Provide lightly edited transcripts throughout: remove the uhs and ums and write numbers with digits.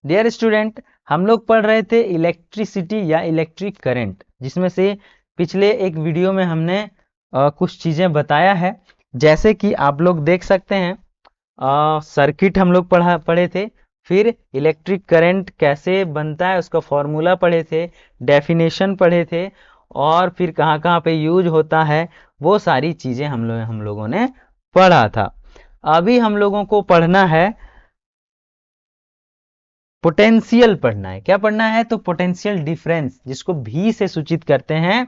Dear student, हम लोग पढ़ रहे थे इलेक्ट्रिसिटी या इलेक्ट्रिक करंट, जिसमें से पिछले एक वीडियो में हमने कुछ चीज़ें बताया है। जैसे कि आप लोग देख सकते हैं, सर्किट हम लोग पढ़े थे, फिर इलेक्ट्रिक करंट कैसे बनता है उसका फॉर्मूला पढ़े थे, डेफिनेशन पढ़े थे, और फिर कहाँ कहाँ पे यूज होता है वो सारी चीज़ें हम लोगों ने पढ़ा था। अभी हम लोगों को पढ़ना है, पोटेंशियल पढ़ना है। क्या पढ़ना है? तो पोटेंशियल डिफरेंस, जिसको भी से सूचित करते हैं,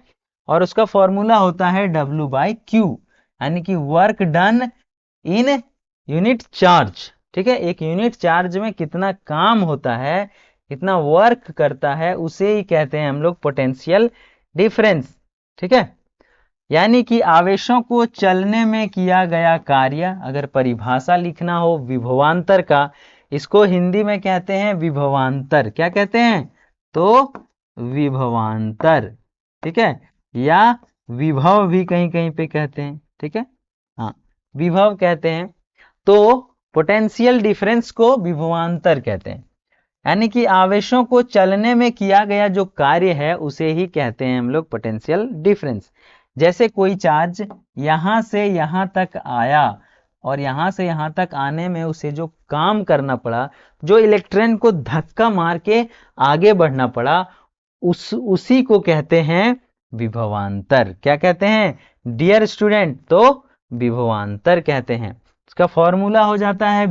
और उसका फॉर्मूला होता है W/Q, यानी कि work done in unit charge. ठीक है, एक यूनिट चार्ज में कितना काम होता है, कितना वर्क करता है, उसे ही कहते हैं हम लोग पोटेंशियल डिफरेंस। ठीक है, यानी कि आवेशों को चलने में किया गया कार्य, अगर परिभाषा लिखना हो विभवांतर का, इसको हिंदी में कहते हैं विभवांतर। क्या कहते हैं? तो विभवांतर। ठीक है, या विभव भी कहीं कहीं पे कहते हैं। ठीक है, हाँ, विभव कहते हैं। तो पोटेंशियल डिफरेंस को विभवांतर कहते हैं, यानी कि आवेशों को चलने में किया गया जो कार्य है उसे ही कहते हैं हम लोग पोटेंशियल डिफरेंस। जैसे कोई चार्ज यहां से यहां तक आया, और यहां से यहां तक आने में उसे जो काम करना पड़ा, जो इलेक्ट्रॉन को धक्का मार के आगे बढ़ना पड़ा, उसी को कहते हैं विभवांतर। क्या कहते हैं डियर स्टूडेंट? तो विभवांतर कहते हैं। इसका फॉर्मूला हो जाता है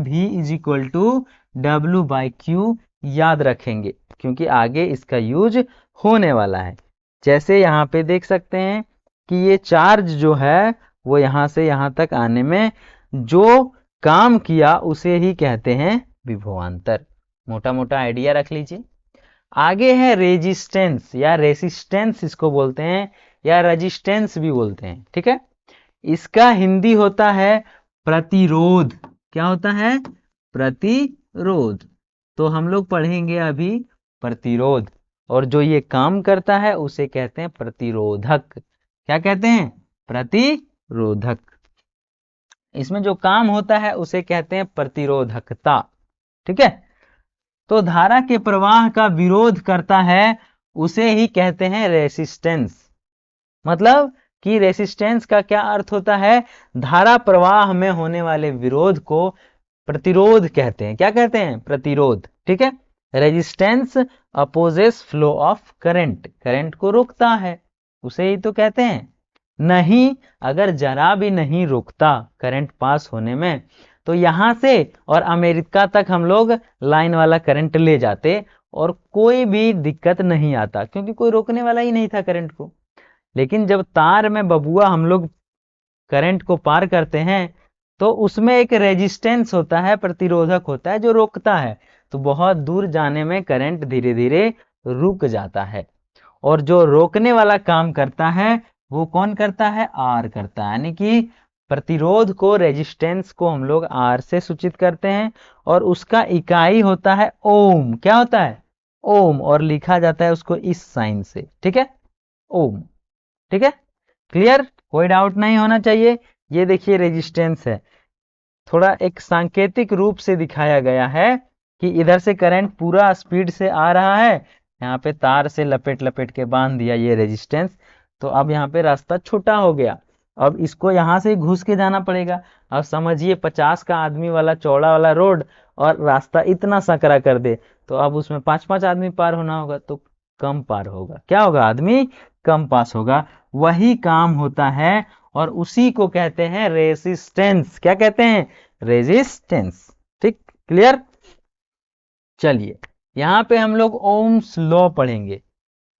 V=W/Q। याद रखेंगे क्योंकि आगे इसका यूज होने वाला है। जैसे यहाँ पे देख सकते हैं कि ये चार्ज जो है वो यहाँ से यहाँ तक आने में जो काम किया उसे ही कहते हैं विभवांतर। मोटा मोटा आइडिया रख लीजिए। आगे है रेजिस्टेंस या रेसिस्टेंस, इसको बोलते हैं, या रेजिस्टेंस भी बोलते हैं। ठीक है, इसका हिंदी होता है प्रतिरोध। क्या होता है? प्रतिरोध। तो हम लोग पढ़ेंगे अभी प्रतिरोध, और जो ये काम करता है उसे कहते हैं प्रतिरोधक। क्या कहते हैं? प्रतिरोधक। इसमें जो काम होता है उसे कहते हैं प्रतिरोधकता। ठीक है, तो धारा के प्रवाह का विरोध करता है उसे ही कहते हैं रेसिस्टेंस। मतलब कि रेसिस्टेंस का क्या अर्थ होता है? धारा प्रवाह में होने वाले विरोध को प्रतिरोध कहते हैं। क्या कहते हैं? प्रतिरोध। ठीक है, resistance opposes flow of current, current को रोकता है, उसे ही तो कहते हैं। नहीं, अगर जरा भी नहीं रुकता करंट पास होने में, तो यहां से और अमेरिका तक हम लोग लाइन वाला करंट ले जाते और कोई भी दिक्कत नहीं आता, क्योंकि कोई रोकने वाला ही नहीं था करंट को। लेकिन जब तार में बबुआ हम लोग करंट को पार करते हैं, तो उसमें एक रेजिस्टेंस होता है, प्रतिरोधक होता है जो रोकता है, तो बहुत दूर जाने में करंट धीरे धीरे रुक जाता है। और जो रोकने वाला काम करता है वो कौन करता है? आर करता है, यानी कि प्रतिरोध को, रेजिस्टेंस को हम लोग आर से सूचित करते हैं, और उसका इकाई होता है ओम। क्या होता है? ओम, और लिखा जाता है उसको इस साइन से। ठीक है, ओम। ठीक है, क्लियर? कोई डाउट नहीं होना चाहिए। ये देखिए रेजिस्टेंस है, थोड़ा एक सांकेतिक रूप से दिखाया गया है कि इधर से करंट पूरा स्पीड से आ रहा है, यहाँ पे तार से लपेट लपेट के बांध दिया ये रेजिस्टेंस, तो अब यहाँ पे रास्ता छोटा हो गया। अब इसको यहाँ से घुस के जाना पड़ेगा। अब समझिए 50 का आदमी वाला चौड़ा वाला रोड, और रास्ता इतना सकरा कर दे, तो अब उसमें 5-5 आदमी पार होना होगा, तो कम पार होगा। क्या होगा? आदमी कम पास होगा। वही काम होता है, और उसी को कहते हैं रेसिस्टेंस। क्या कहते हैं? रेजिस्टेंस। ठीक, क्लियर? चलिए, यहां पे हम लोग ओम्स लॉ पढ़ेंगे।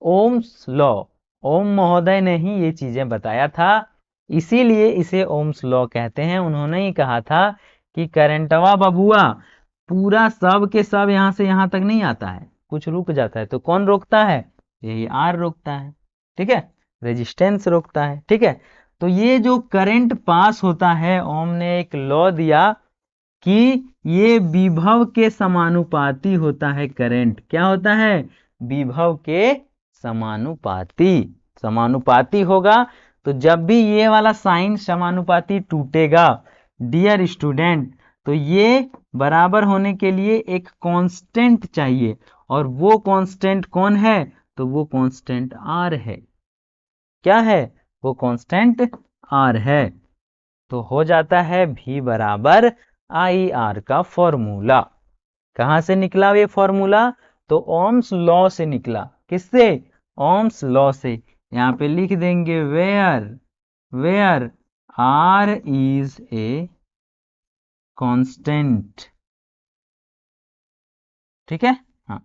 ओम्स लॉ, ओम महोदय ने ही ये चीजें बताया था, इसीलिए इसे ओम्स लॉ कहते हैं। उन्होंने ही कहा था कि करंटवा बबुआ पूरा सब के सब यहां से यहां तक नहीं आता है, कुछ रुक जाता है, तो कौन रोकता है? यही आर रोकता है। ठीक है, रेजिस्टेंस रोकता है। ठीक है, तो ये जो करंट पास होता है, ओम ने एक लॉ दिया कि ये विभव के समानुपाती होता है करंट। क्या होता है? विभव के समानुपाती। समानुपाती होगा, तो जब भी ये वाला साइन समानुपाती टूटेगा डियर स्टूडेंट, तो ये बराबर होने के लिए एक कांस्टेंट चाहिए, और वो कांस्टेंट कौन है? तो वो कांस्टेंट आर है। क्या है? वो कांस्टेंट आर है। तो हो जाता है V बराबर आई आर का फॉर्मूला। कहां से निकला ये फॉर्मूला? तो ओम्स लॉ से निकला। किससे? ओम्स लॉ से। यहां पे लिख देंगे where R is a constant. ठीक है, हाँ,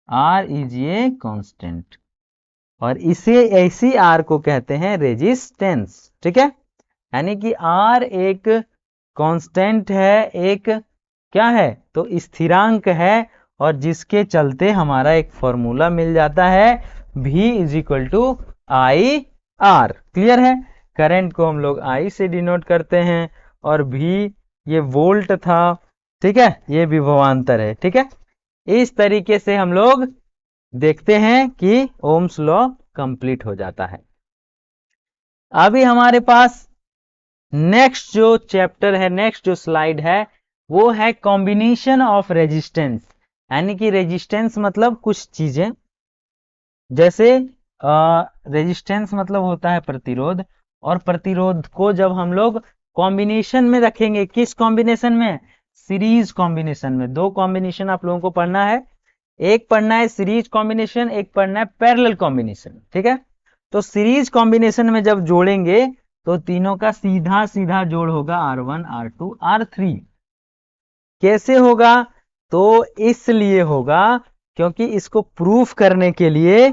आर इज ए कांस्टेंट, और इसे ऐसी आर को कहते हैं रेजिस्टेंस। ठीक है, यानी कि आर एक कांस्टेंट है, एक क्या है? तो स्थिरांक है, और जिसके चलते हमारा एक फॉर्मूला मिल जाता है V is equal to I R. Clear है? करंट को हम लोग I से डिनोट करते हैं, और V ये वोल्ट था। ठीक है, ये विभवांतर है। ठीक है, इस तरीके से हम लोग देखते हैं कि ओम्स लॉ कंप्लीट हो जाता है। अभी हमारे पास नेक्स्ट जो चैप्टर है, नेक्स्ट जो स्लाइड है, वो है कॉम्बिनेशन ऑफ रेजिस्टेंस। यानी कि रेजिस्टेंस मतलब कुछ चीजें, जैसे रेजिस्टेंस मतलब होता है प्रतिरोध, और प्रतिरोध को जब हम लोग कॉम्बिनेशन में रखेंगे, किस कॉम्बिनेशन में? सीरीज कॉम्बिनेशन में। दो कॉम्बिनेशन आप लोगों को पढ़ना है, एक पढ़ना है सीरीज कॉम्बिनेशन, एक पढ़ना है पैरेलल कॉम्बिनेशन। ठीक है, तो सीरीज कॉम्बिनेशन में जब जोड़ेंगे तो तीनों का सीधा सीधा जोड़ होगा R1 R2 R3। कैसे होगा? तो इसलिए होगा क्योंकि इसको प्रूफ करने के लिए